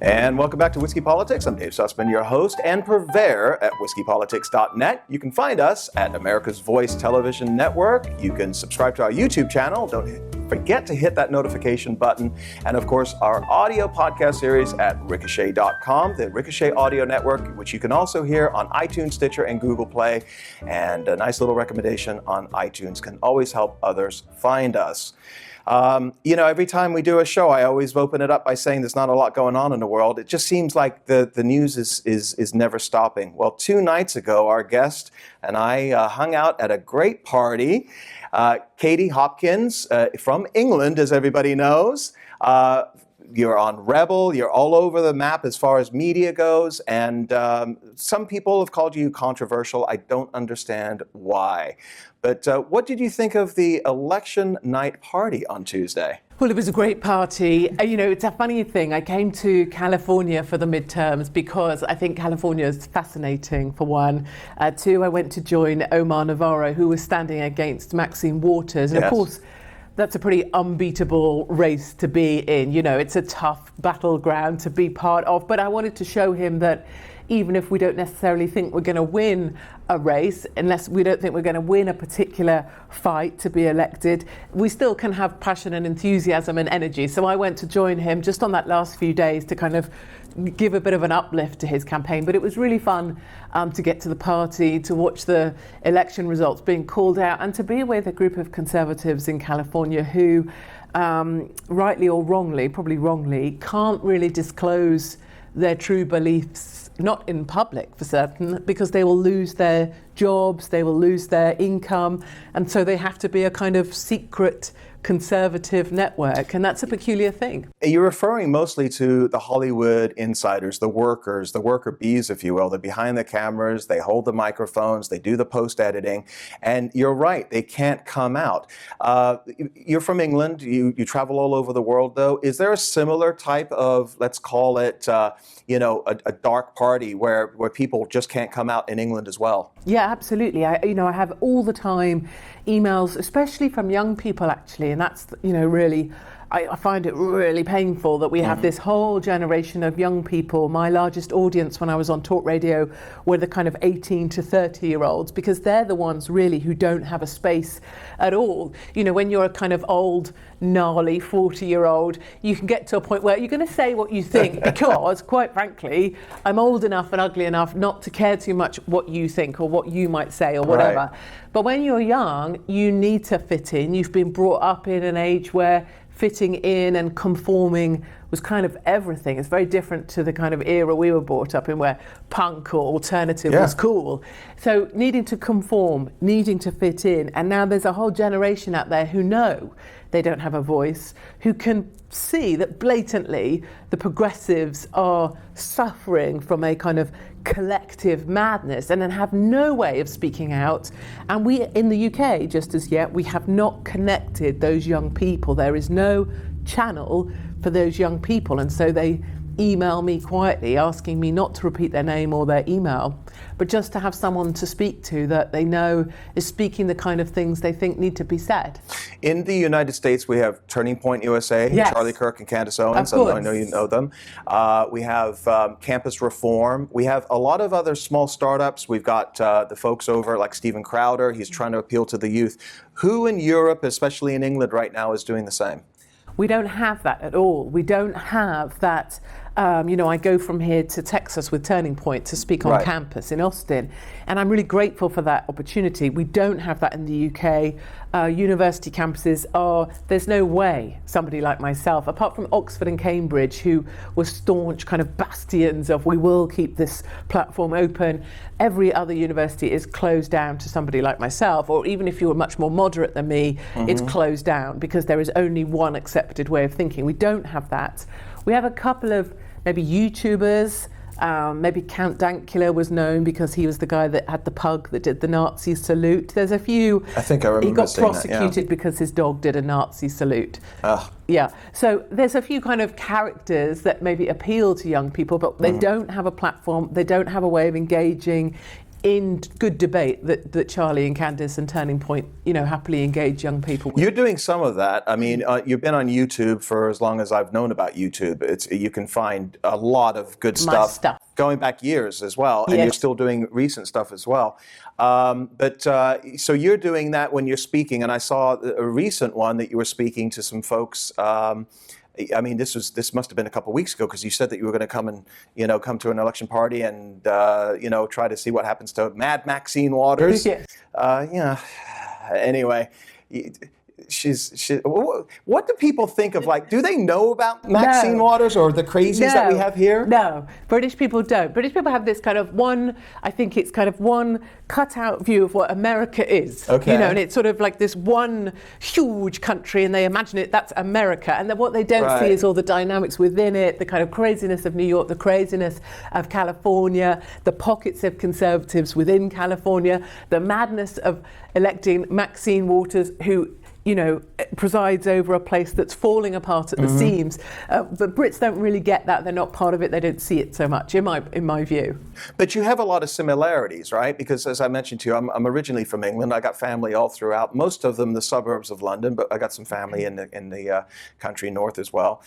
And welcome back to Whiskey Politics. I'm Dave Sussman, your host and purveyor at whiskeypolitics.net. You can find us at America's Voice Television Network. You can subscribe to our YouTube channel. Don't forget to hit that notification button. And of course, our audio podcast series at ricochet.com, the Ricochet Audio Network, which you can also hear on iTunes, Stitcher, and Google Play. And a nice little recommendation on iTunes can always help others find us. Every time we do a show, I always open it up by saying there's not a lot going on in the world. It just seems like the news is never stopping. Well, 2 nights ago, our guest and I hung out at a great party. Katie Hopkins from England, as everybody knows. You're on Rebel, you're all over the map as far as media goes, and some people have called you controversial. I don't understand why. But what did you think of the election night party on Tuesday? Well, it was a great party. It's a funny thing. I came to California for the midterms because I think California is fascinating, for one. 2, I went to join Omar Navarro, who was standing against Maxine Waters. And Yes. Of course, that's a pretty unbeatable race to be in. It's a tough battleground to be part of. But I wanted to show him that even if we don't necessarily think we're going to win a race, unless we don't think we're going to win a particular fight to be elected, we still can have passion and enthusiasm and energy. So I went to join him just on that last few days to kind of give a bit of an uplift to his campaign. But it was really fun to get to the party, to watch the election results being called out, and to be with a group of conservatives in California who, rightly or wrongly, probably wrongly, can't really disclose their true beliefs, not in public for certain, because they will lose their jobs, they will lose their income, and so they have to be a kind of secret conservative network, and that's a peculiar thing. You're referring mostly to the Hollywood insiders, the workers, the worker bees, if you will. They're behind the cameras, they hold the microphones, they do the post-editing, and you're right, they can't come out. You're from England, you travel all over the world though. Is there a similar type of, let's call it, a dark party where people just can't come out in England as well? Yeah, absolutely. I have all the time emails, especially from young people actually, and that's, really, I find it really painful that we have this whole generation of young people. My largest audience when I was on talk radio were the kind of 18 to 30-year-olds, because they're the ones really who don't have a space at all. When you're a kind of old, gnarly 40-year-old, you can get to a point where you're going to say what you think because, quite frankly, I'm old enough and ugly enough not to care too much what you think or what you might say or whatever. Right. But when you're young, you need to fit in. You've been brought up in an age where fitting in and conforming was kind of everything. It's very different to the kind of era we were brought up in, where punk or alternative was cool. So needing to conform, needing to fit in, and now there's a whole generation out there who know they don't have a voice, who can see that blatantly the progressives are suffering from a kind of collective madness and then have no way of speaking out. And we in the UK, just as yet, we have not connected those young people. There is no channel for those young people, and so they email me quietly asking me not to repeat their name or their email, but just to have someone to speak to that they know is speaking the kind of things they think need to be said. In the United States, we have Turning Point USA, Yes. Charlie Kirk and Candace Owens. Of course. I know you know them. We have Campus Reform. We have a lot of other small startups. We've got the folks over like Steven Crowder. He's trying to appeal to the youth. Who in Europe, especially in England right now, is doing the same? We don't have that at all. We don't have that. I go from here to Texas with Turning Point to speak on campus in Austin, and I'm really grateful for that opportunity. We don't have that in the UK. University campuses there's no way somebody like myself, apart from Oxford and Cambridge, who were staunch kind of bastions of we will keep this platform open, every other university is closed down to somebody like myself, or even if you were much more moderate than me, it's closed down because there is only one accepted way of thinking. We don't have that. We have a couple of maybe YouTubers. Maybe Count Dankula was known because he was the guy that had the pug that did the Nazi salute. There's a few. I think I remember He got seeing prosecuted because his dog did a Nazi salute. Ugh. Yeah. So there's a few kind of characters that maybe appeal to young people, but they don't have a platform. They don't have a way of engaging in good debate that Charlie and Candice and Turning Point, happily engage young people with. You're doing some of that. I mean, you've been on YouTube for as long as I've known about YouTube. You can find a lot of good stuff going back years as well, and you're still doing recent stuff as well. So you're doing that when you're speaking, and I saw a recent one that you were speaking to some folks. I mean, this must have been a couple of weeks ago, because you said that you were going to come and come to an election party and try to see what happens to Mad Maxine Waters. Anyway. What do people think of, do they know about Maxine Waters or the crazies that we have here? No, British people don't. British people have this kind of one cutout view of what America is. Okay. And it's sort of like this one huge country, and they imagine that's America. And then what they don't see is all the dynamics within it, the kind of craziness of New York, the craziness of California, the pockets of conservatives within California, the madness of electing Maxine Waters, who presides over a place that's falling apart at the seams. But Brits don't really get that. They're not part of it. They don't see it so much, in my view. But you have a lot of similarities, right? Because as I mentioned to you, I'm originally from England. I got family all throughout, most of them the suburbs of London, but I got some family in the country north as well.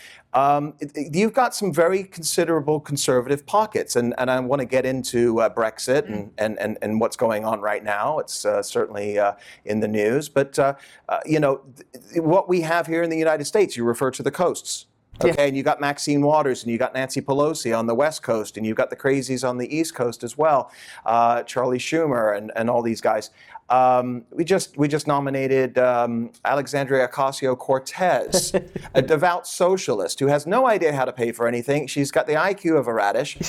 You've got some very considerable conservative pockets, and I want to get into Brexit and what's going on right now. It's certainly in the news, but what we have here in the United States, you refer to the coasts. Okay, and you got Maxine Waters, and you got Nancy Pelosi on the West Coast, and you've got the crazies on the East Coast as well, Charlie Schumer and all these guys. We just nominated Alexandria Ocasio-Cortez, a devout socialist who has no idea how to pay for anything. She's got the IQ of a radish,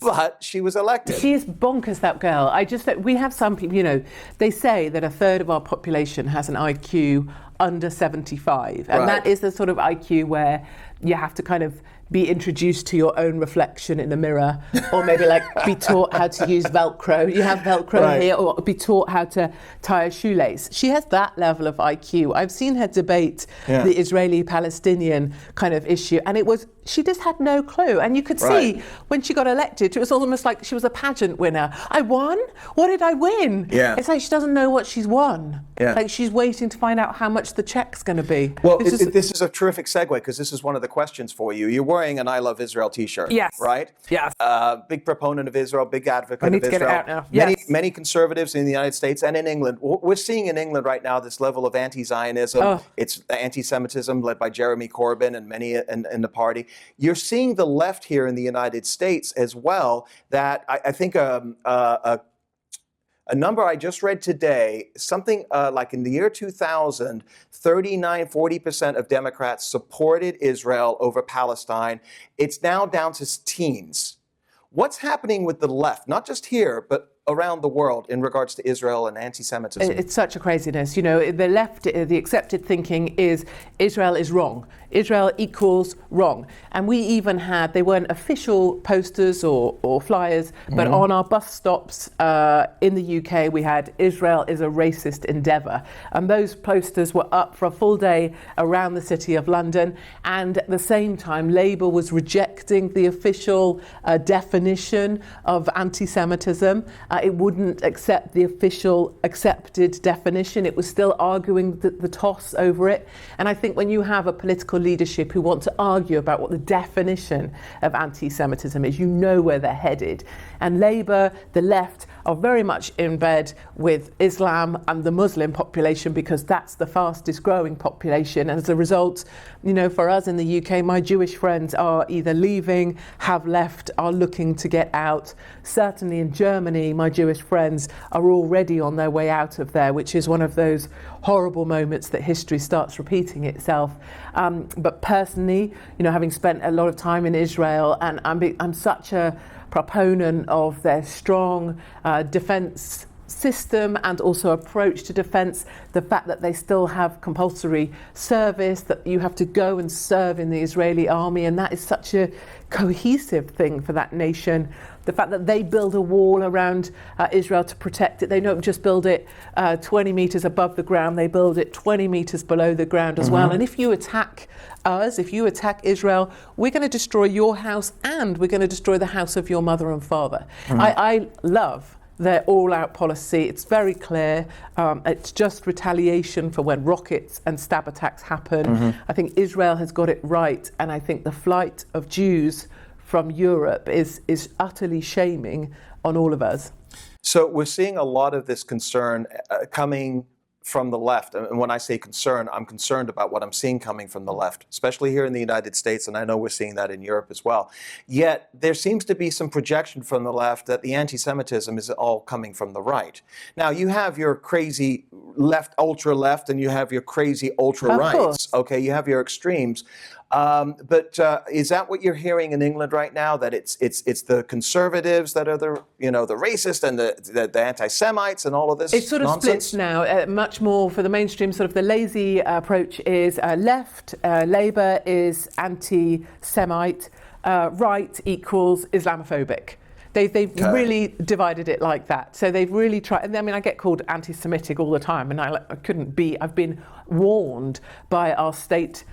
but she was elected. She is bonkers, that girl. We have some people, they say that a third of our population has an IQ under 75, and that is the sort of IQ where you have to kind of be introduced to your own reflection in the mirror, or maybe be taught how to use Velcro. You have Velcro here, or be taught how to tie a shoelace. She has that level of IQ. I've seen her debate the Israeli-Palestinian kind of issue, and she just had no clue. And you could see when she got elected, it was almost like she was a pageant winner. I won? What did I win? Yeah. It's like she doesn't know what she's won. Yeah. Like she's waiting to find out how much the check's going to be. Well, this is a terrific segue, because this is one of the questions for you. You're wearing an I Love Israel t-shirt, right? Yes. Big proponent of Israel, big advocate of Israel. I need to get it out now. Many conservatives in the United States and in England. We're seeing in England right now this level of anti-Zionism. It's anti-Semitism led by Jeremy Corbyn and many in the party. You're seeing the left here in the United States as well, that I think a number I just read today, something like in the year 2000, 40% of Democrats supported Israel over Palestine. It's now down to teens. What's happening with the left, not just here, but around the world in regards to Israel and anti-Semitism? It's such a craziness. The left, the accepted thinking is Israel is wrong. Israel equals wrong. And we even had, they weren't official posters or flyers, but on our bus stops in the UK, we had Israel is a racist endeavour. And those posters were up for a full day around the city of London. And at the same time, Labour was rejecting the official definition of anti-Semitism. It wouldn't accept the official accepted definition. It was still arguing the toss over it. And I think when you have a political leadership who want to argue about what the definition of anti-Semitism is, you know where they're headed. And Labour, the left, are very much in bed with Islam and the Muslim population, because that's the fastest growing population. And as a result, for us in the UK, my Jewish friends are either leaving, have left, are looking to get out. Certainly in Germany, my Jewish friends are already on their way out of there, which is one of those horrible moments that history starts repeating itself. But personally, having spent a lot of time in Israel, and I'm such a proponent of their strong defense system and also approach to defense, the fact that they still have compulsory service, that you have to go and serve in the Israeli army, and that is such a cohesive thing for that nation. The fact that they build a wall around Israel to protect it. They don't just build it 20 meters above the ground, they build it 20 meters below the ground as well. And if you attack us, if you attack Israel, we're going to destroy your house and we're going to destroy the house of your mother and father. I love their all-out policy. It's very clear. It's just retaliation for when rockets and stab attacks happen. I think Israel has got it right, and I think the flight of Jews from Europe is utterly shaming on all of us. So we're seeing a lot of this concern coming from the left. And when I say concern, I'm concerned about what I'm seeing coming from the left, especially here in the United States, and I know we're seeing that in Europe as well. Yet there seems to be some projection from the left that the anti-Semitism is all coming from the right. Now, you have your crazy left, ultra-left, and you have your crazy ultra-rights. Okay, you have your extremes. But is that what you're hearing in England right now? That it's the conservatives that are the racist and the anti-Semites and all of this? It sort of nonsense? splits now. Much more for the mainstream. Sort of the lazy approach is left. Labour is anti-Semite. Right equals Islamophobic. They've really divided it like that. So they've really tried. I mean, I get called anti-Semitic all the time, and I couldn't be. I've been warned by our state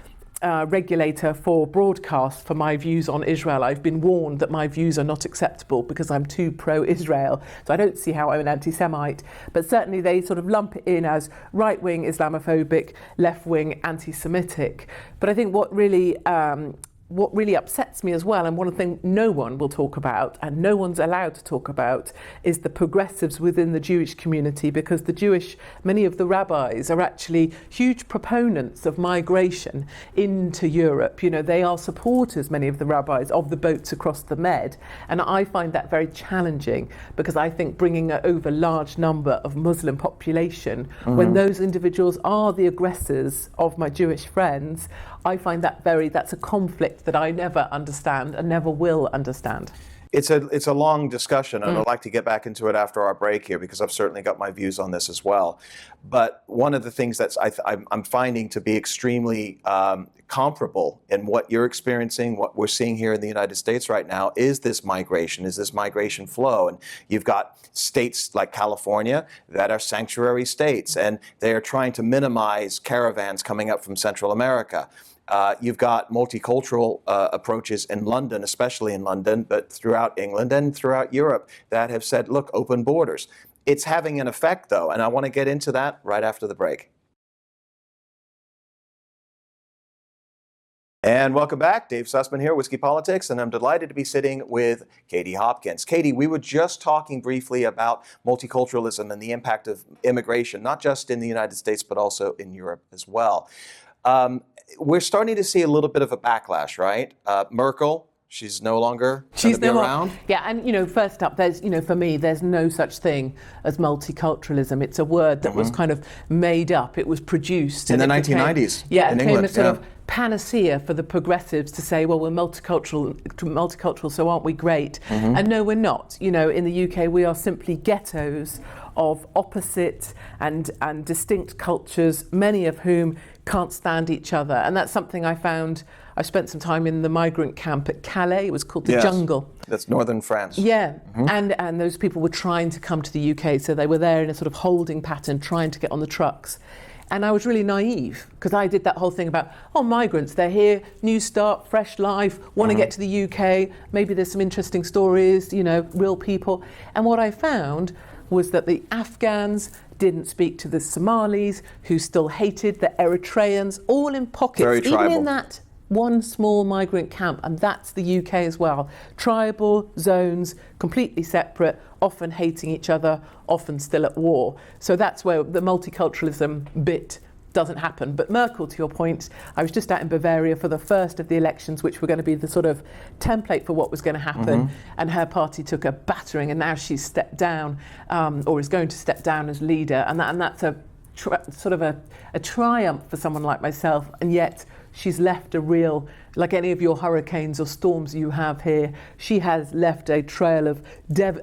regulator for broadcast for my views on Israel. I've been warned that my views are not acceptable because I'm too pro-Israel. So I don't see how I'm an anti-Semite. But certainly they sort of lump it in as right-wing Islamophobic, left-wing anti-Semitic. But I think what really upsets me as well, and one thing no one will talk about, and no one's allowed to talk about, is the progressives within the Jewish community, because many of the rabbis are actually huge proponents of migration into Europe. You know, they are supporters, many of the rabbis, of the boats across the Med, and I find that very challenging, because I think bringing over large number of Muslim population, when those individuals are the aggressors of my Jewish friends, I find that's a conflict that I never understand and never will understand. It's a long discussion, and I'd like to get back into it after our break here, because I've certainly got my views on this as well. But one of the things that I'm finding to be extremely comparable in what you're experiencing, what we're seeing here in the United States right now, is this migration flow. And you've got states like California that are sanctuary states, and they are trying to minimize caravans coming up from Central America. You've got multicultural approaches in London, especially in London, but throughout England and throughout Europe, that have said, look, open borders. It's having an effect, though, and I want to get into that right after the break. And welcome back. Dave Sussman here, Whiskey Politics, and I'm delighted to be sitting with Katie Hopkins. Katie, we were just talking briefly about multiculturalism and the impact of immigration, not just in the United States, but also in Europe as well. We're starting to see a little bit of a backlash, right? Merkel, she's no longer going to be around. Yeah, and first up, there's for me, there's no such thing as multiculturalism. It's a word that was kind of made up. It was produced in the 1990s. It became a sort of panacea for the progressives to say, well, we're multicultural, so aren't we great? And no, we're not. In the UK, we are simply ghettos of opposite and distinct cultures, many of whom can't stand each other. And that's something I found. I spent some time in the migrant camp at Calais. It was called the Jungle. That's northern France. Yeah, and those people were trying to come to the UK, so they were there in a sort of holding pattern, trying to get on the trucks. And I was really naive, because I did that whole thing about, migrants, they're here, new start, fresh life, want to get to the UK, maybe there's some interesting stories, real people. And what I found was that the Afghans didn't speak to the Somalis, who still hated the Eritreans, all in pockets, very tribal. Even in that one small migrant camp, and that's the UK as well. Tribal zones, completely separate, often hating each other, often still at war. So that's where the multiculturalism bit doesn't happen. But Merkel, to your point, I was just out in Bavaria for the first of the elections, which were going to be the sort of template for what was going to happen, and her party took a battering, and now she's stepped down, or is going to step down as leader, and that's a sort of a triumph for someone like myself, and yet she's left a real, like any of your hurricanes or storms you have here, she has left a trail of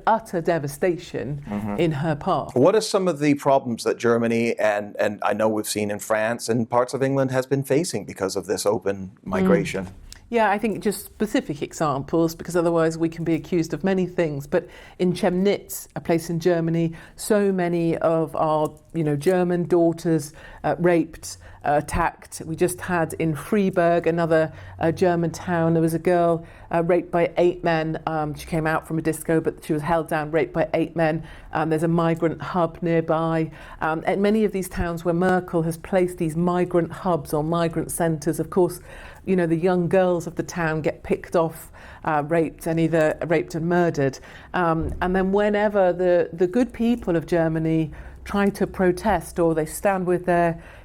utter devastation in her path. What are some of the problems that Germany and I know we've seen in France and parts of England has been facing because of this open migration? Yeah, I think just specific examples, because otherwise we can be accused of many things. But in Chemnitz, a place in Germany, so many of our, German daughters raped, attacked. We just had in Freiburg, another German town, there was a girl raped by 8 men. She came out from a disco, but she was held down, raped by 8 men. There's a migrant hub nearby. And many of these towns where Merkel has placed these migrant hubs or migrant centres, of course, the young girls of the town get picked off, raped and murdered. And then whenever the good people of Germany try to protest, or they stand with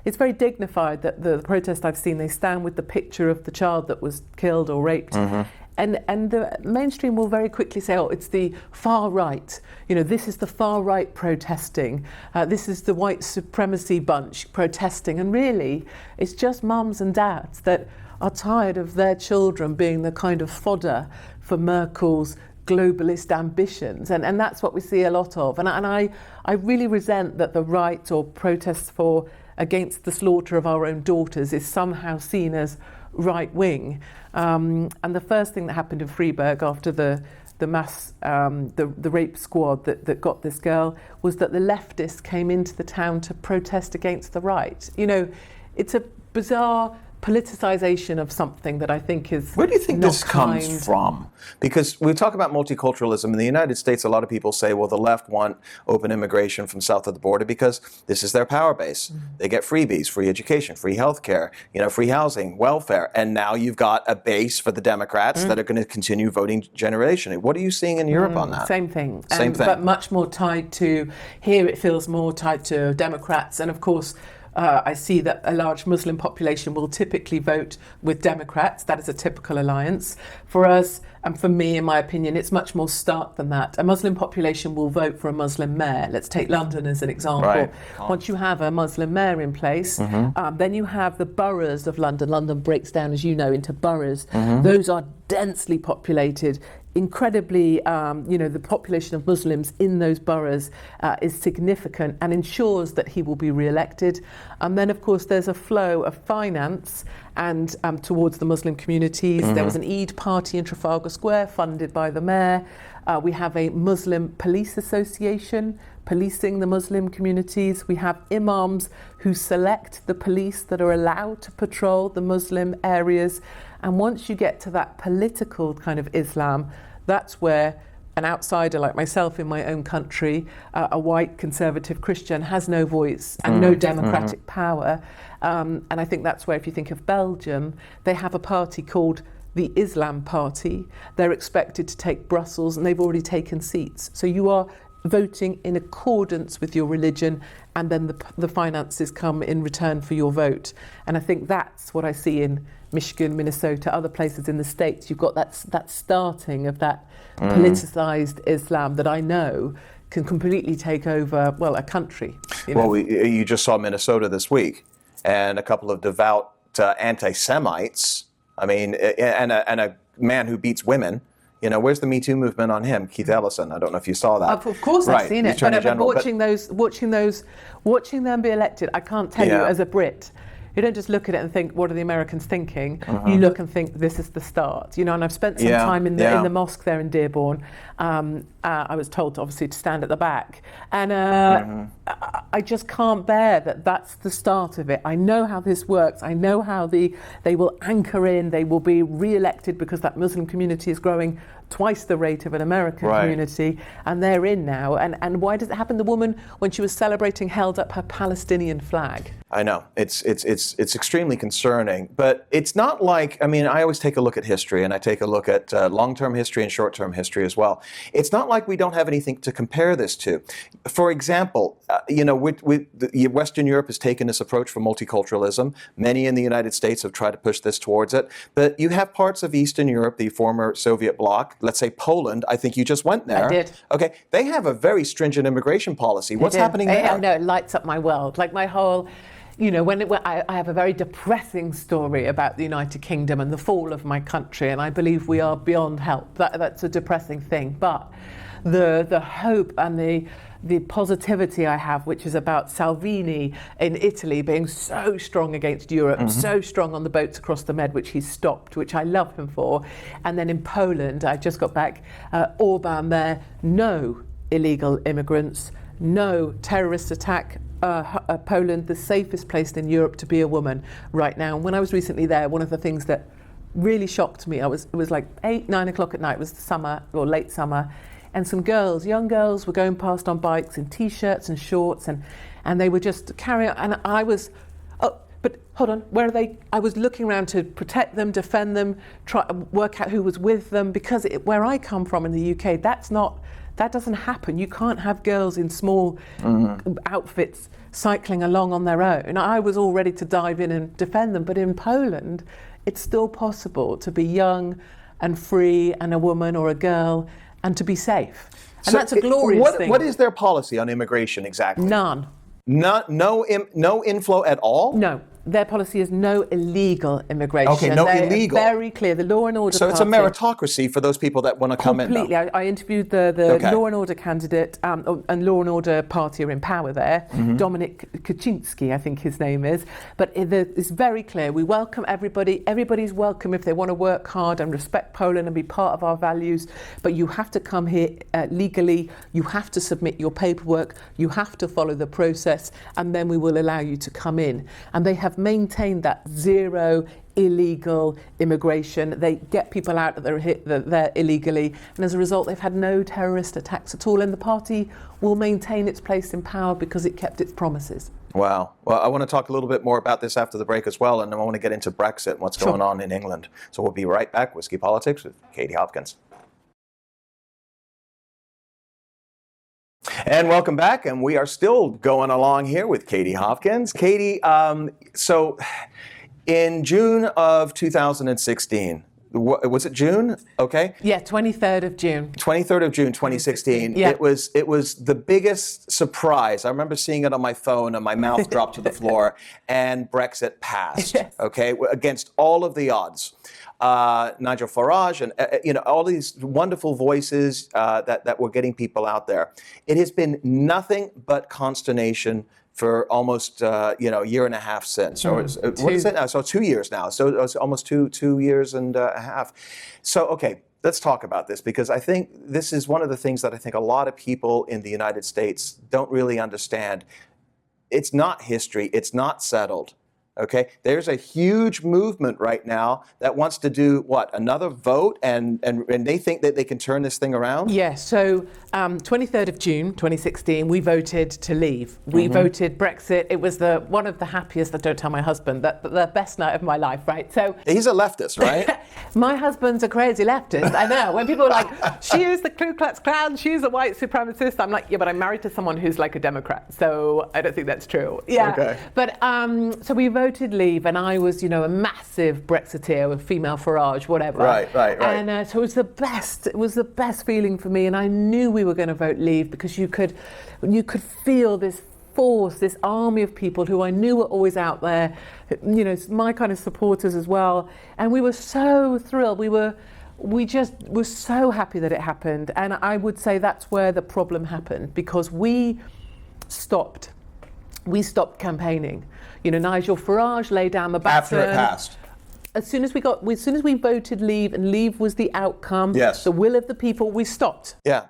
it's very dignified that the protest I've seen, they stand with the picture of the child that was killed or raped. Mm-hmm. And the mainstream will very quickly say, oh, it's the far right. This is the far right protesting. This is the white supremacy bunch protesting. And really, it's just mums and dads that are tired of their children being the kind of fodder for Merkel's globalist ambitions, and that's what we see a lot of. And I really resent that the right or protests against the slaughter of our own daughters is somehow seen as right wing. And the first thing that happened in Freiburg after the mass the rape squad that got this girl was that the leftists came into the town to protest against the right. It's a bizarre politicization of something that I think is Where do you think not this comes from? Because we talk about multiculturalism in the United States. A lot of people say, well, the left want open immigration from south of the border because this is their power base. Mm-hmm. They get freebies, free education, free healthcare, free housing, welfare. And now you've got a base for the Democrats that are going to continue voting generationally. What are you seeing in Europe on that? Same thing. Same thing. But much more tied to, here it feels more tied to Democrats. And of course, I see that a large Muslim population will typically vote with Democrats. That is a typical alliance. For us, and for me, in my opinion, it's much more stark than that. A Muslim population will vote for a Muslim mayor. Let's take London as an example. Right. Once you have a Muslim mayor in place, then you have the boroughs of London. London breaks down, as you know, into boroughs. Those are densely populated. Incredibly, the population of Muslims in those boroughs is significant and ensures that he will be re-elected. And then, of course, there's a flow of finance and towards the Muslim communities. There was an Eid party in Trafalgar Square funded by the mayor. We have a Muslim police association policing the Muslim communities. We have imams who select the police that are allowed to patrol the Muslim areas. And once you get to that political kind of Islam, that's where an outsider like myself in my own country, a white conservative Christian, has no voice and no democratic power. And I think that's where, if you think of Belgium, they have a party called the Islam Party. They're expected to take Brussels and they've already taken seats. So you are voting in accordance with your religion, and then the finances come in return for your vote. And I think that's what I see in Michigan, Minnesota, other places in the States. You've got that starting of that politicized Islam that I know can completely take over, a country. Well, you just saw Minnesota this week, and a couple of devout anti-Semites, and a man who beats women. Where's the Me Too movement on him? Keith Ellison. I don't know if you saw that. Of course, right. I've seen it. But watching them be elected, I can't tell you as a Brit. You don't just look at it and think, what are the Americans thinking? You look and think, this is the start. And I've spent some time in the mosque there in Dearborn. I was told, obviously, to stand at the back. And I just can't bear that that's the start of it. I know how this works. I know how they will anchor in. They will be re-elected because that Muslim community is growing twice the rate of an American community, and they're in now. And why does it happen? The woman, when she was celebrating, held up her Palestinian flag. I know. It's extremely concerning, but it's not like, I always take a look at history, and I take a look at long-term history and short-term history as well. It's not like we don't have anything to compare this to. For example, Western Europe has taken this approach for multiculturalism. Many in the United States have tried to push this towards it, but you have parts of Eastern Europe, the former Soviet bloc, let's say Poland. I think you just went there. I did. Okay, they have a very stringent immigration policy. What's happening there? I know, it lights up my world. Like my whole... when I have a very depressing story about the United Kingdom and the fall of my country, and I believe we are beyond help. That's a depressing thing. But the hope and the positivity I have, which is about Salvini in Italy being so strong against Europe, so strong on the boats across the Med, which he's stopped, which I love him for. And then in Poland, I just got back, Orban there, no illegal immigrants, no terrorist attack. Poland, the safest place in Europe to be a woman right now. And when I was recently there, one of the things that really shocked me, it was like 8, 9 o'clock at night, it was the summer or late summer, and some girls, young girls, were going past on bikes in t-shirts and shorts, and they were just carrying on. And I was, but hold on, where are they? I was looking around to protect them, defend them, try work out who was with them, because where I come from in the UK, that doesn't happen. You can't have girls in small outfits cycling along on their own. I was all ready to dive in and defend them, but in Poland, it's still possible to be young and free and a woman or a girl and to be safe. And that's a glorious thing. What is their policy on immigration exactly? None. No inflow at all? No. Their policy is no illegal immigration. Okay, no illegal. Very clear. The Law and Order So Party, it's a meritocracy for those people that want to come in. Completely. I interviewed the Law and Order candidate, and Law and Order Party are in power there. Dominic Kaczynski, I think his name is. But it's very clear. We welcome everybody. Everybody's welcome if they want to work hard and respect Poland and be part of our values. But you have to come here legally. You have to submit your paperwork. You have to follow the process, and then we will allow you to come in. And they have maintained that zero illegal immigration. They get people out that they're there illegally, and as a result they've had no terrorist attacks at all, and the party will maintain its place in power because it kept its promises. Wow. Well, I want to talk a little bit more about this after the break as well, and I want to get into Brexit and what's going on in England. So we'll be right back. Whiskey Politics with Katie Hopkins. And welcome back, and we are still going along here with Katie Hopkins. Katie, so in June of 2016, was it June? Okay. Yeah, 23rd of June. 23rd of June, 2016. Yeah. It was the biggest surprise. I remember seeing it on my phone and my mouth dropped to the floor, and Brexit passed. Yes. Okay, against all of the odds. Nigel Farage and all these wonderful voices that were getting people out there. It has been nothing but consternation for almost year and a half since. Or what is it now? So 2 years now. So it's almost two years and a half. So okay, let's talk about this, because I think this is one of the things that I think a lot of people in the United States don't really understand. It's not history. It's not settled. Okay, there's a huge movement right now that wants to do what? Another vote, and they think that they can turn this thing around? Yes, so 23rd of June 2016, we voted to leave. We voted Brexit. It was one of the happiest, I don't tell my husband, the best night of my life, right? So he's a leftist, right? My husband's a crazy leftist, I know. When people are like, she is the Ku Klux Klan, she's a white supremacist, I'm like, yeah, but I'm married to someone who's like a Democrat, so I don't think that's true. Yeah. Okay. But so we voted leave, and I was, a massive Brexiteer with female Farage, whatever. Right. And so it was the best feeling for me, and I knew we were going to vote leave because you could feel this force, this army of people who I knew were always out there, my kind of supporters as well. And we were so thrilled. We just were so happy that it happened. And I would say that's where the problem happened, because we stopped campaigning. Nigel Farage laid down the baton. After it passed. As soon as we voted leave, and leave was the outcome, yes, the will of the people, we stopped. Yeah,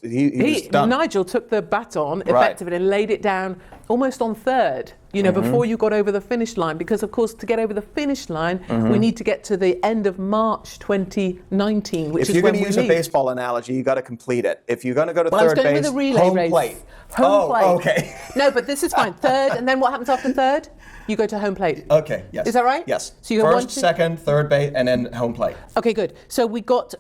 he was done. Nigel took the baton effectively and laid it down almost on third, before you got over the finish line. Because, of course, to get over the finish line, we need to get to the end of March 2019, which is when we leave. If you're going to use a baseball analogy, you got to complete it. If you're going to go to third base, I was going with a relay race. Plate. Home plate. Okay. No, but this is fine. Third, and then what happens after third? You go to home plate. Okay, yes. Is that right? Yes. So you First, second, third base, and then home plate. Okay, good. So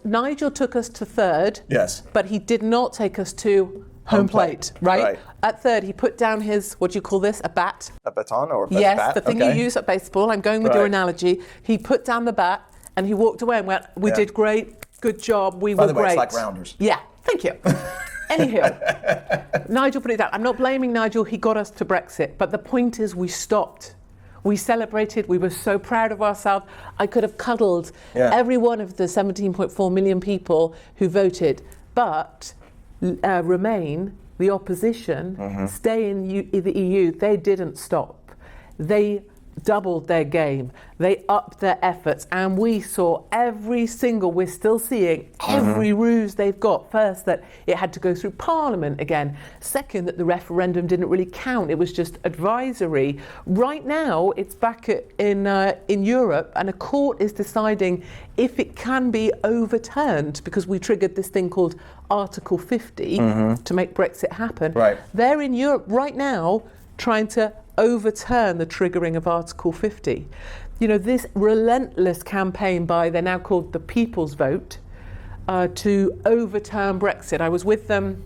Nigel took us to third. Yes. But he did not take us to home plate, right? At third, he put down his, what do you call this, a bat? A baton or a bat? Yes, the thing you use at baseball. I'm going with your analogy. He put down the bat and he walked away and went, we did great, good job, we were great. By the way, it's like rounders. Yeah, thank you. Anywho, Nigel put it down. I'm not blaming Nigel, he got us to Brexit, but the point is we stopped. We celebrated, we were so proud of ourselves. I could have cuddled every one of the 17.4 million people who voted, but Remain, the opposition, stay in the EU, they didn't stop. They doubled their game. They upped their efforts, and we saw we're still seeing every ruse they've got. First, that it had to go through Parliament again. Second, that the referendum didn't really count. It was just advisory. Right now, it's back in Europe, and a court is deciding if it can be overturned, because we triggered this thing called Article 50 to make Brexit happen. Right. They're in Europe right now trying to overturn the triggering of Article 50. You know, this relentless campaign by, they're now called the People's Vote, to overturn Brexit. I was with them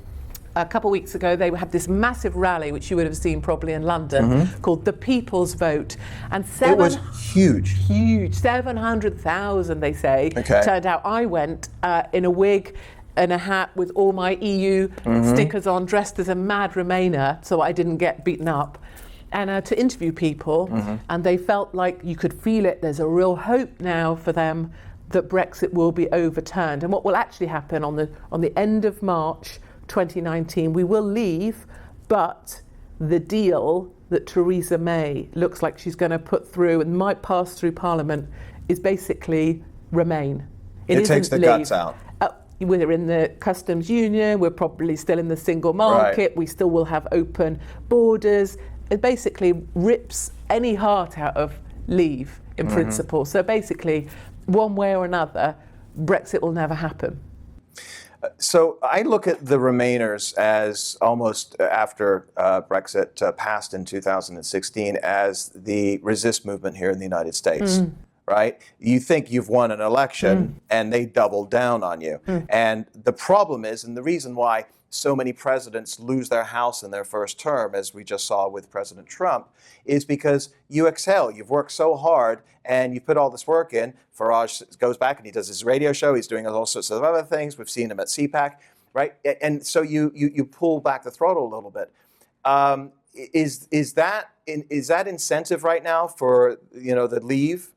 a couple of weeks ago. They had this massive rally, which you would have seen probably in London, called the People's Vote. And it was huge. 700,000, they say. Turned out. I went in a wig and a hat with all my EU stickers on, dressed as a mad Remainer, so I didn't get beaten up. And to interview people, and they felt like you could feel it. There's a real hope now for them that Brexit will be overturned. And what will actually happen on the end of March 2019, we will leave, but the deal that Theresa May looks like she's going to put through and might pass through Parliament is basically Remain. It takes the guts out. We're in the customs union, we're probably still in the single market, we still will have open borders. It basically rips any heart out of leave in principle. So basically, one way or another, Brexit will never happen. So I look at the Remainers as almost after Brexit passed in 2016 as the resist movement here in the United States. Right? You think you've won an election and they double down on you. And the problem is, and the reason why so many presidents lose their house in their first term, as we just saw with President Trump, is because you excel. You've worked so hard and you put all this work in. Farage goes back and he does his radio show. He's doing all sorts of other things. We've seen him at CPAC, right? And so you pull back the throttle a little bit. Is that incentive right now for the leave?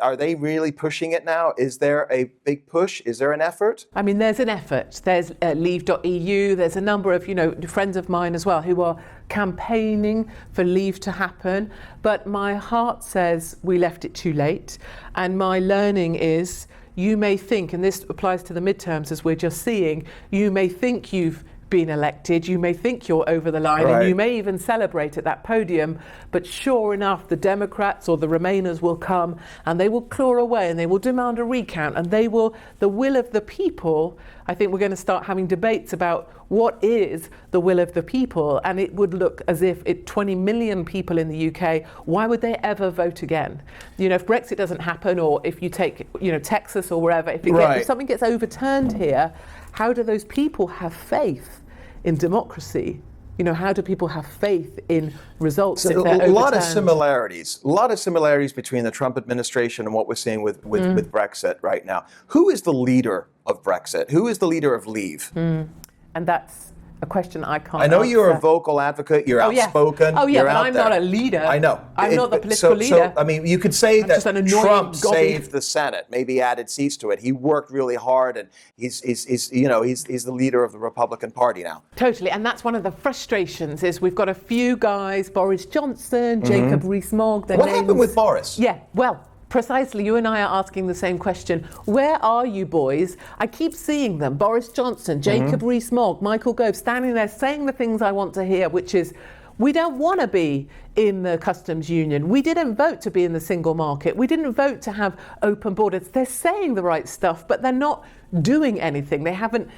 Are they really pushing it now? Is there a big push? Is there an effort? I mean, there's an effort. There's leave.eu. There's a number of, friends of mine as well who are campaigning for leave to happen. But my heart says we left it too late. And my learning is you may think, and this applies to the midterms as we're just seeing, you may think you've been elected, you may think you're over the line, and you may even celebrate at that podium, but sure enough, the Democrats or the Remainers will come and they will claw away and they will demand a recount, and the will of the people. I think we're going to start having debates about what is the will of the people, and it would look as if 20 million people in the UK, why would they ever vote again? If Brexit doesn't happen, or if you take, Texas or wherever, if something gets overturned here, how do those people have faith in democracy? How do people have faith in results if they're overturned? A lot of similarities between the Trump administration and what we're seeing with Brexit right now. Who is the leader of Brexit? Who is the leader of Leave? And that's a question I can't I know answer. You're a vocal advocate, you're outspoken. Oh yeah, but I'm not a leader. I know. I'm not the political leader. So, I mean, you could say that Trump saved the Senate, maybe added seats to it. He worked really hard, and he's the leader of the Republican Party now. Totally, and that's one of the frustrations is we've got a few guys, Boris Johnson, Jacob Rees-Mogg. What happened with Boris? Yeah, well, precisely, you and I are asking the same question. Where are you boys? I keep seeing them, Boris Johnson, Jacob Rees-Mogg, Michael Gove, standing there saying the things I want to hear, which is, we don't want to be in the customs union. We didn't vote to be in the single market. We didn't vote to have open borders. They're saying the right stuff, but they're not doing anything. They haven't,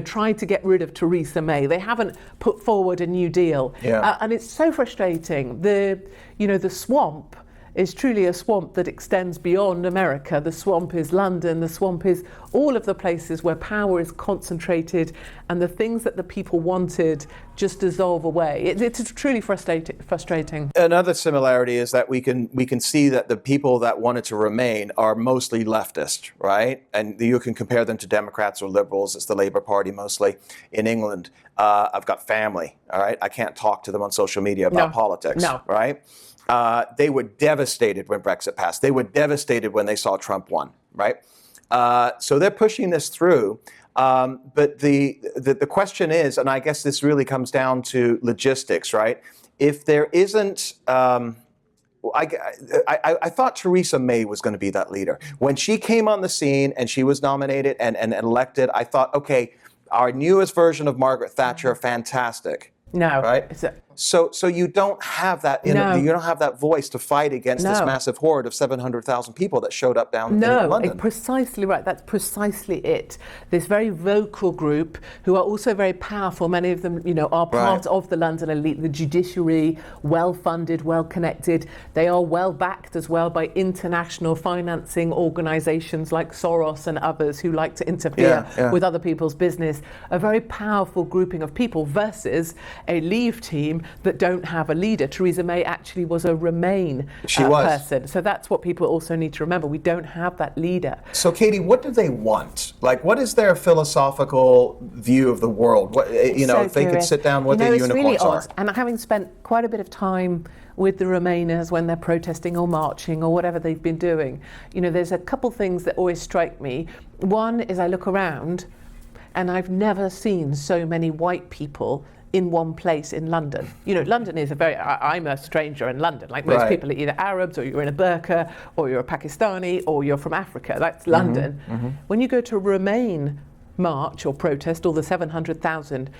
tried to get rid of Theresa May. They haven't put forward a new deal. Yeah. And it's so frustrating. The swamp is truly a swamp that extends beyond America. The swamp is London, the swamp is all of the places where power is concentrated and the things that the people wanted just dissolve away. It's truly frustrating. Another similarity is that we can see that the people that wanted to remain are mostly leftist, right? And you can compare them to Democrats or liberals. It's the Labour Party mostly in England. I've got family, all right? I can't talk to them on social media about politics, right? They were devastated when Brexit passed. They were devastated when they saw Trump won, right? So they're pushing this through. But the question is, and I guess this really comes down to logistics, right? If there isn't, I thought Theresa May was going to be that leader. When she came on the scene and she was nominated and elected, I thought, okay, our newest version of Margaret Thatcher, fantastic. No. Right? So you don't have that you don't have that voice to fight against this massive horde of 700,000 people that showed up down in London. Precisely right. That's precisely it. This very vocal group who are also very powerful. Many of them, are part of the London elite, the judiciary, well-funded, well-connected. They are well-backed as well by international financing organisations like Soros and others who like to interfere with other people's business. A very powerful grouping of people versus a Leave team that don't have a leader. Theresa May actually was a Remain person. So that's what people also need to remember. We don't have that leader. So Katie, what do they want? Like, what is their philosophical view of the world? What, if they could sit down, what the unicorns really are. Odd. And having spent quite a bit of time with the Remainers when they're protesting or marching or whatever they've been doing, there's a couple things that always strike me. One is I look around and I've never seen so many white people in one place in London. London is I'm a stranger in London. Like most people are either Arabs or you're in a burqa or you're a Pakistani or you're from Africa. That's London. When you go to a Remain march or protest, all the 700,000,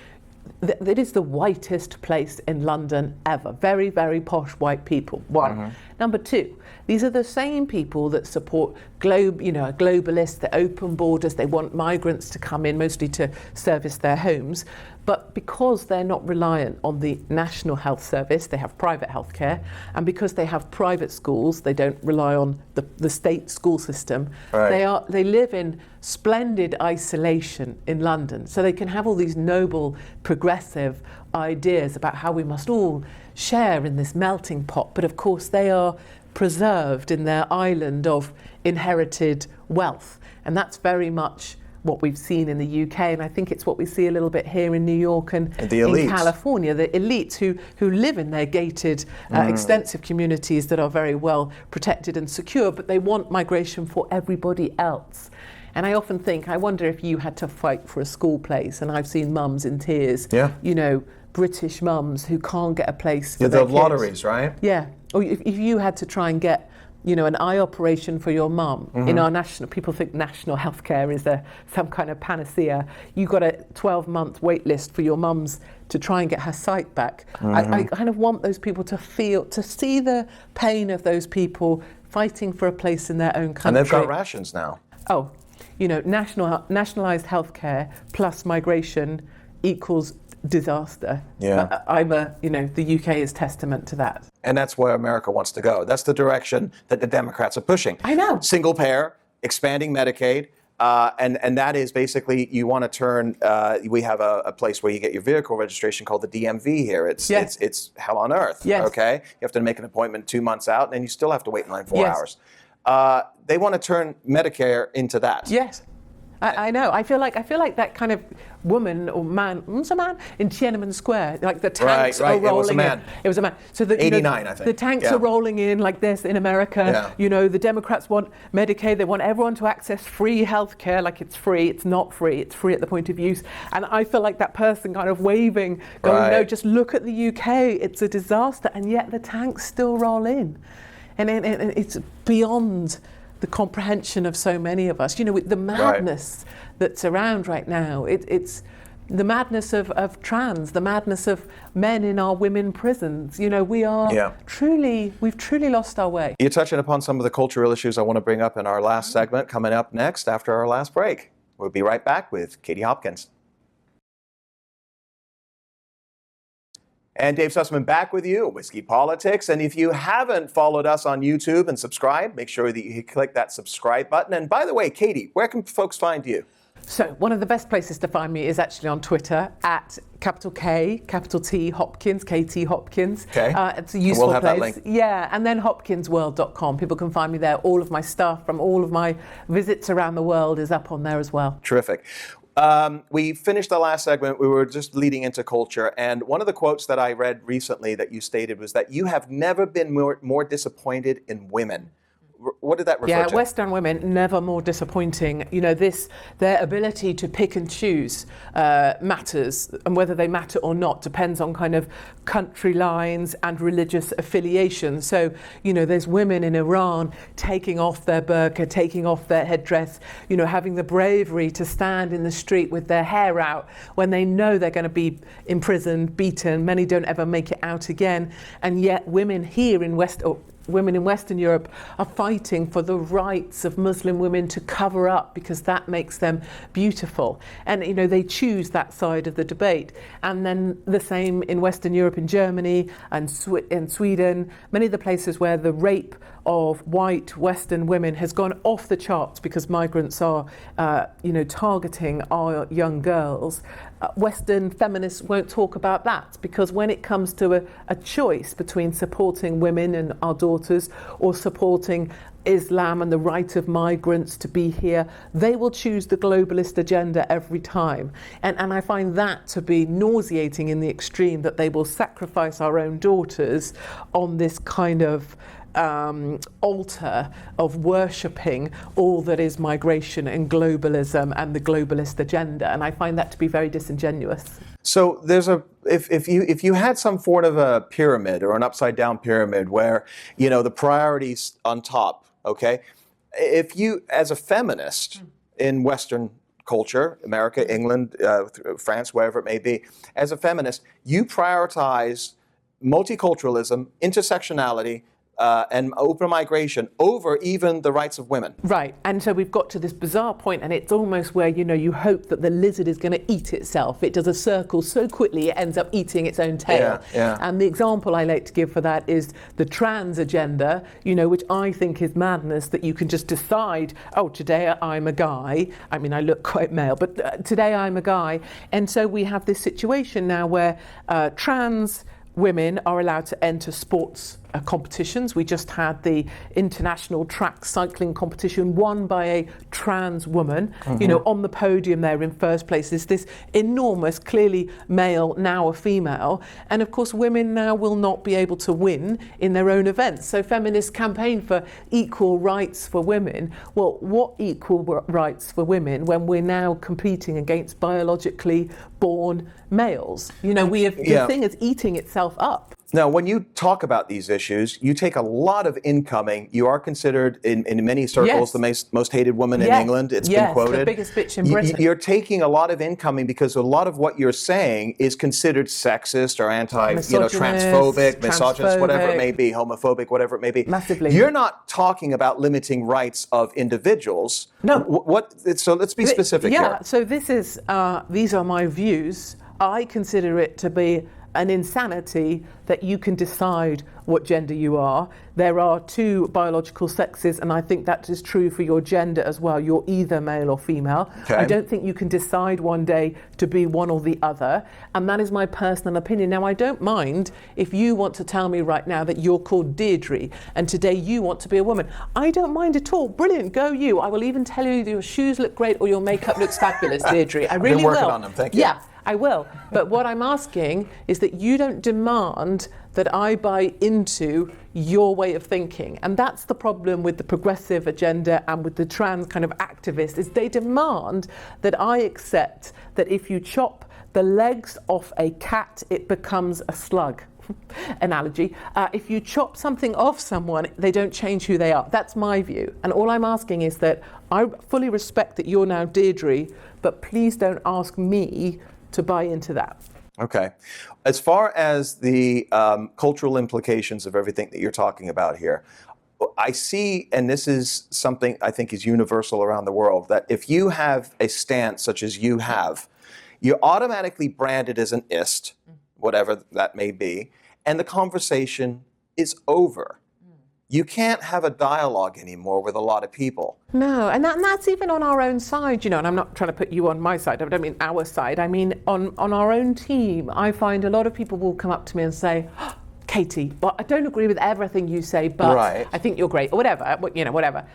it is the whitest place in London ever. Very, very posh white people. One. Number two, these are the same people that support globalists, the open borders. They want migrants to come in, mostly to service their homes. But because they're not reliant on the National Health Service, they have private healthcare, and because they have private schools, they don't rely on the state school system. They live in splendid isolation in London, so they can have all these noble, progressive ideas about how we must all share in this melting pot. But of course, they are preserved in their island of inherited wealth, and that's very much what we've seen in the UK, and I think it's what we see a little bit here in New York and in California, the elites who live in their gated, extensive communities that are very well protected and secure, but they want migration for everybody else. And I often think, I wonder if you had to fight for a school place, and I've seen mums in tears, British mums who can't get a place for their kids. Lotteries, right? Yeah, or if you had to try and get an eye operation for your mum. In our people think national healthcare is some kind of panacea. You got a 12-month wait list for your mum's to try and get her sight back. I kind of want those people to see the pain of those people fighting for a place in their own country. And they've got rations now. Oh, nationalised healthcare plus migration equals disaster. Yeah. The UK is testament to that. And that's where America wants to go. That's the direction that the Democrats are pushing. I know. Single payer, expanding Medicaid, and that is basically, you want to turn, we have a place where you get your vehicle registration called the DMV here. It's hell on earth, okay? You have to make an appointment 2 months out, and then you still have to wait in line 4 hours. They want to turn Medicare into that. Yes. I know. I feel like that kind of woman or man, was a man in Tiananmen Square. Like the tanks are rolling in. It was a man. So 89, I think. The tanks are rolling in like this in America. Yeah. The Democrats want Medicaid. They want everyone to access free healthcare. Like it's free. It's not free. It's free at the point of use. And I feel like that person kind of waving, going, no, just look at the UK. It's a disaster. And yet the tanks still roll in, and it's beyond the comprehension of so many of us. With the madness that's around right now, it's the madness of trans, the madness of men in our women prisons. We've truly lost our way. You're touching upon some of the cultural issues I want to bring up in our last segment, coming up next after our last break. We'll be right back with Katie Hopkins. And Dave Sussman back with you, Whiskey Politics. And if you haven't followed us on YouTube and subscribed, make sure that you click that subscribe button. And by the way, Katie, where can folks find you? So one of the best places to find me is actually on Twitter at capital K, capital T, Hopkins, KT Hopkins. Okay. It's a useful we'll have place. That link. Yeah, and then hopkinsworld.com. People can find me there. All of my stuff from all of my visits around the world is up on there as well. Terrific. We finished the last segment. We were just leading into culture. And one of the quotes that I read recently that you stated was that you have never been more disappointed in women. what did that refer Yeah, to? Western women, never more disappointing. You know, their ability to pick and choose matters, and whether they matter or not depends on kind of country lines and religious affiliation. So, you know, there's women in Iran taking off their burqa, taking off their headdress, you know, having the bravery to stand in the street with their hair out when they know they're going to be imprisoned, beaten. Many don't ever make it out again. And yet women here in women in Western Europe are fighting for the rights of Muslim women to cover up, because that makes them beautiful. And, you know, they choose that side of the debate. And then the same in Western Europe, in Germany and Sweden, many of the places where the rape of white Western women has gone off the charts because migrants are, targeting our young girls. Western feminists won't talk about that, because when it comes to a choice between supporting women and our daughters or supporting Islam and the right of migrants to be here, they will choose the globalist agenda every time. And I find that to be nauseating in the extreme, that they will sacrifice our own daughters on this kind of altar of worshipping all that is migration and globalism and the globalist agenda, and I find that to be very disingenuous. So there's if you had some sort of a pyramid or an upside down pyramid where, you know, the priorities on top, okay? If you, as a feminist in Western culture, America, England, France, wherever it may be, as a feminist, you prioritize multiculturalism, intersectionality, and open migration over even the rights of women. Right, and so we've got to this bizarre point, and it's almost where, you know, you hope that the lizard is going to eat itself. It does a circle so quickly it ends up eating its own tail. Yeah. And the example I like to give for that is the trans agenda, you know, which I think is madness, that you can just decide, oh, today I'm a guy. I mean, I look quite male, but today I'm a guy. And so we have this situation now where trans women are allowed to enter sports competitions. We just had the international track cycling competition won by a trans woman, you know, on the podium there in first place. There's this enormous, clearly male, now a female. And of course, women now will not be able to win in their own events. So feminists campaign for equal rights for women. Well, what equal rights for women when we're now competing against biologically born males? You know, the thing is eating itself up. Now, when you talk about these issues, you take a lot of incoming. You are considered, in many circles, the most hated woman in England. It's been quoted. The biggest bitch in Britain. You're taking a lot of incoming because a lot of what you're saying is considered sexist or transphobic, misogynist, whatever it may be, homophobic, whatever it may be. Massively. You're not talking about limiting rights of individuals. No. So let's be specific here. Yeah, so these are my views. I consider it to be an insanity that you can decide what gender you are. There are two biological sexes, and I think that is true for your gender as well. You're either male or female. Okay. I don't think you can decide one day to be one or the other, and that is my personal opinion. Now, I don't mind if you want to tell me right now that you're called Deirdre, and today you want to be a woman. I don't mind at all. Brilliant, go you. I will even tell you that your shoes look great or your makeup looks fabulous, Deirdre. I really will. I've been working on them, thank you. Yeah. I will. But what I'm asking is that you don't demand that I buy into your way of thinking. And that's the problem with the progressive agenda and with the trans kind of activists, is they demand that I accept that if you chop the legs off a cat, it becomes a slug. Analogy. If you chop something off someone, they don't change who they are. That's my view. And all I'm asking is that I fully respect that you're now Deirdre, but please don't ask me to buy into that. Okay. As far as the cultural implications of everything that you're talking about here, I see, and this is something I think is universal around the world, that if you have a stance such as you have, you're automatically branded as an ist, whatever that may be, and the conversation is over. You can't have a dialogue anymore with a lot of people. No, and that's even on our own side, you know, and I'm not trying to put you on my side, I don't mean our side, I mean on our own team. I find a lot of people will come up to me and say, oh, Katie, well, I don't agree with everything you say, but I think you're great, or whatever, you know, whatever.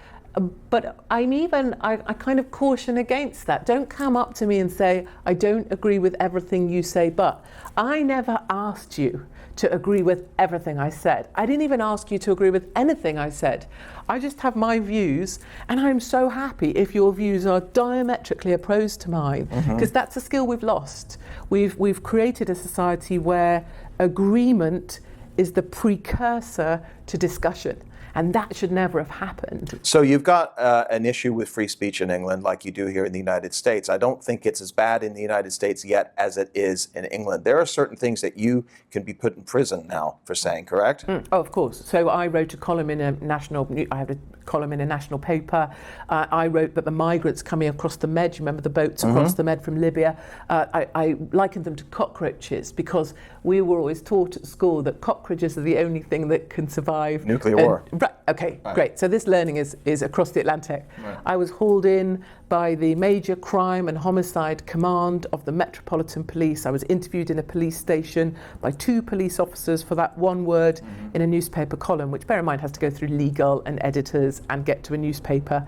But I kind of caution against that. Don't come up to me and say, I don't agree with everything you say, but I never asked you to agree with everything I said. I didn't even ask you to agree with anything I said. I just have my views, and I'm so happy if your views are diametrically opposed to mine, because that's a skill we've lost. We've created a society where agreement is the precursor to discussion. And that should never have happened. So you've got an issue with free speech in England like you do here in the United States. I don't think it's as bad in the United States yet as it is in England. There are certain things that you can be put in prison now for saying, correct? Oh, of course. So I wrote a column in a national paper. I wrote that the migrants coming across the Med, you remember the boats across the Med from Libya, I likened them to cockroaches because we were always taught at school that cockroaches are the only thing that can survive nuclear war. Right, okay, great. So this learning is across the Atlantic. Right. I was hauled in by the Major Crime and Homicide Command of the Metropolitan Police. I was interviewed in a police station by 2 police officers for that one word in a newspaper column, which, bear in mind, has to go through legal and editors and get to a newspaper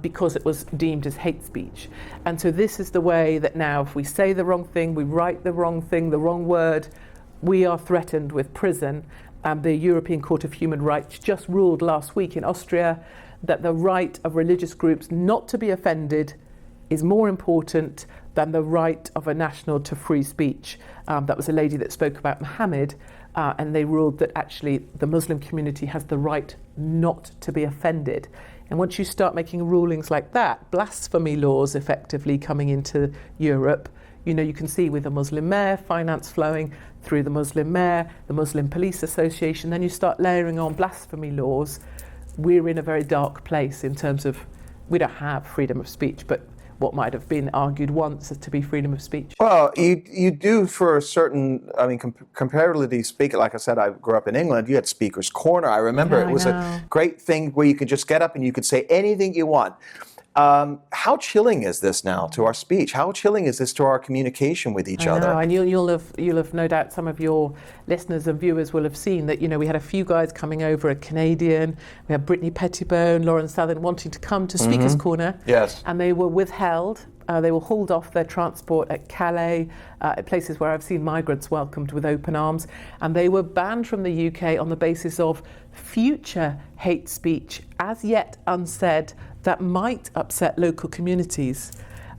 because it was deemed as hate speech. And so this is the way that now if we say the wrong thing, we write the wrong thing, the wrong word, we are threatened with prison. The European Court of Human Rights just ruled last week in Austria that the right of religious groups not to be offended is more important than the right of a national to free speech. That was a lady that spoke about Muhammad, and they ruled that actually the Muslim community has the right not to be offended. And once you start making rulings like that, blasphemy laws effectively coming into Europe, you can see with the Muslim mayor, finance flowing through the Muslim mayor, the Muslim Police Association, then you start layering on blasphemy laws. We're in a very dark place in terms of, we don't have freedom of speech, but what might have been argued once as to be freedom of speech. Well, you do for a certain, comparatively speaking, like I said, I grew up in England, you had Speaker's Corner. I remember it was a great thing where you could just get up and you could say anything you want. How chilling is this now to our speech? How chilling is this to our communication with each other? And you'll have no doubt some of your listeners and viewers will have seen that we had a few guys coming over, a Canadian, we had Brittany Pettibone, Lauren Southern wanting to come to Speaker's Corner. Yes. And they were withheld. They were hauled off their transport at Calais, at places where I've seen migrants welcomed with open arms, and they were banned from the UK on the basis of future hate speech, as yet unsaid, that might upset local communities.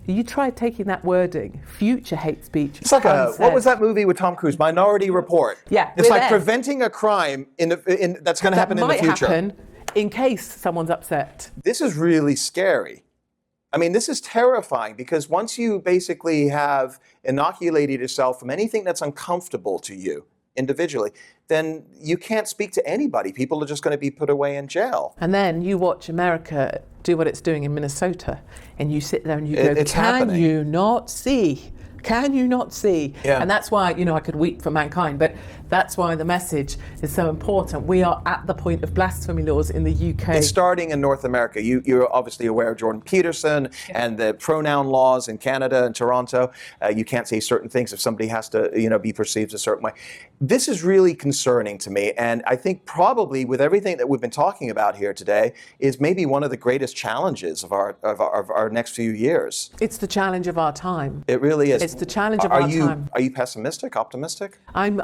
You try taking that wording, future hate speech. It's like what was that movie with Tom Cruise, Minority Report? Yeah. It's like preventing a crime that's going to happen in the future. Might happen in case someone's upset. This is really scary. This is terrifying because once you basically have inoculated yourself from anything that's uncomfortable to you individually, then you can't speak to anybody. People are just going to be put away in jail. And then you watch America do what it's doing in Minnesota, and you sit there and you go, it's happening. You not see? Can you not see? Yeah. And that's why, I could weep for mankind, but that's why the message is so important. We are at the point of blasphemy laws in the UK. It's starting in North America. You're obviously aware of Jordan Peterson and the pronoun laws in Canada and Toronto. You can't say certain things if somebody has to, be perceived a certain way. This is really concerning to me, and I think probably with everything that we've been talking about here today is maybe one of the greatest challenges of our next few years. It's the challenge of our time. It really is. It's the challenge of our time. Are you pessimistic, optimistic? I'm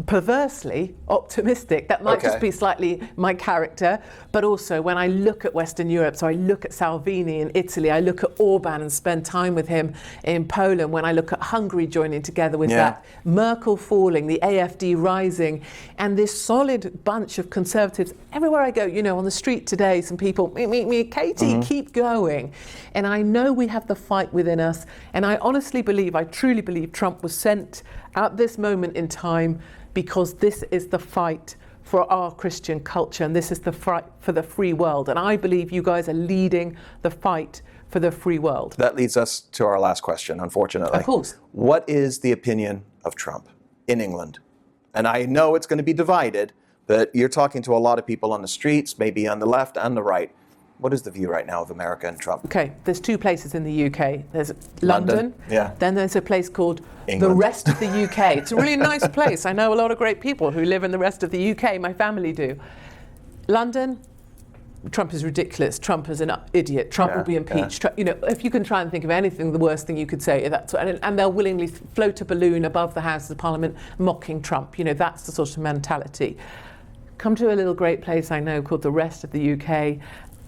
perversely optimistic. That might just be slightly my character, but also when I look at Western Europe, so I look at Salvini in Italy, I look at Orban and spend time with him in Poland, when I look at Hungary joining together with that, Merkel falling, the AfD rising, and this solid bunch of conservatives. Everywhere I go, on the street today, some people, me, Katie, keep going. And I know we have the fight within us, and I truly believe Trump was sent at this moment in time because this is the fight for our Christian culture, and this is the fight for the free world. And I believe you guys are leading the fight for the free world. That leads us to our last question, unfortunately. Of course. What is the opinion of Trump in England? And I know it's going to be divided, but you're talking to a lot of people on the streets, maybe on the left and the right. What is the view right now of America and Trump? Okay, there's 2 places in the UK. There's London, then there's a place called England. The rest of the UK. It's a really nice place. I know a lot of great people who live in the rest of the UK. My family do. London, Trump is ridiculous, Trump is an idiot, Trump will be impeached. You know, if you can try and think of anything, the worst thing you could say, that's and they'll willingly float a balloon above the Houses of Parliament mocking Trump. You know, that's the sort of mentality. Come to a little great place I know called the rest of the UK,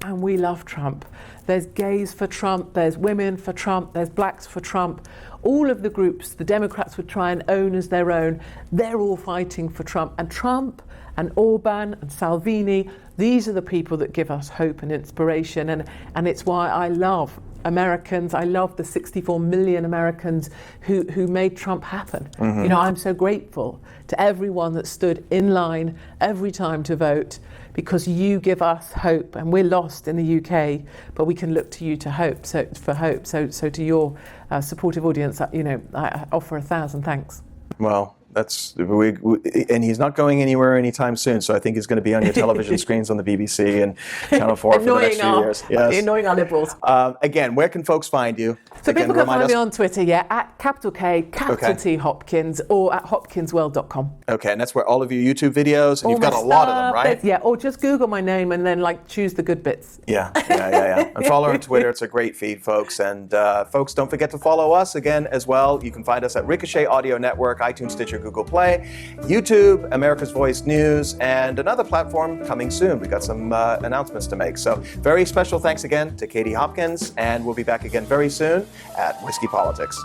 and we love Trump. There's gays for Trump, there's women for Trump, there's blacks for Trump. All of the groups the Democrats would try and own as their own, they're all fighting for Trump. And Trump and Orban and Salvini, these are the people that give us hope and inspiration. And it's why I love Americans. I love the 64 million Americans who made Trump happen. You know, I'm so grateful to everyone that stood in line every time to vote, because you give us hope, and we're lost in the UK, but we can look to you to hope. So to your supportive audience, you know, I offer 1,000 thanks. Well, that's and he's not going anywhere anytime soon. So I think he's going to be on your television screens on the BBC and Channel 4 for the next few years. Yes. Annoying our liberals. Again, where can folks find you? So people can find me on Twitter, at capital K, capital T Hopkins, or at hopkinsworld.com. Okay, and that's where all of your YouTube videos, and you've got a lot of them, right? Yeah, or just Google my name and then choose the good bits. Yeah. And follow her on Twitter. It's a great feed, folks. And folks, don't forget to follow us again as well. You can find us at Ricochet Audio Network, iTunes, Stitcher, Google Play, YouTube, America's Voice News, and another platform coming soon. We got some announcements to make. So very special thanks again to Katie Hopkins, and we'll be back again very soon at Whiskey Politics.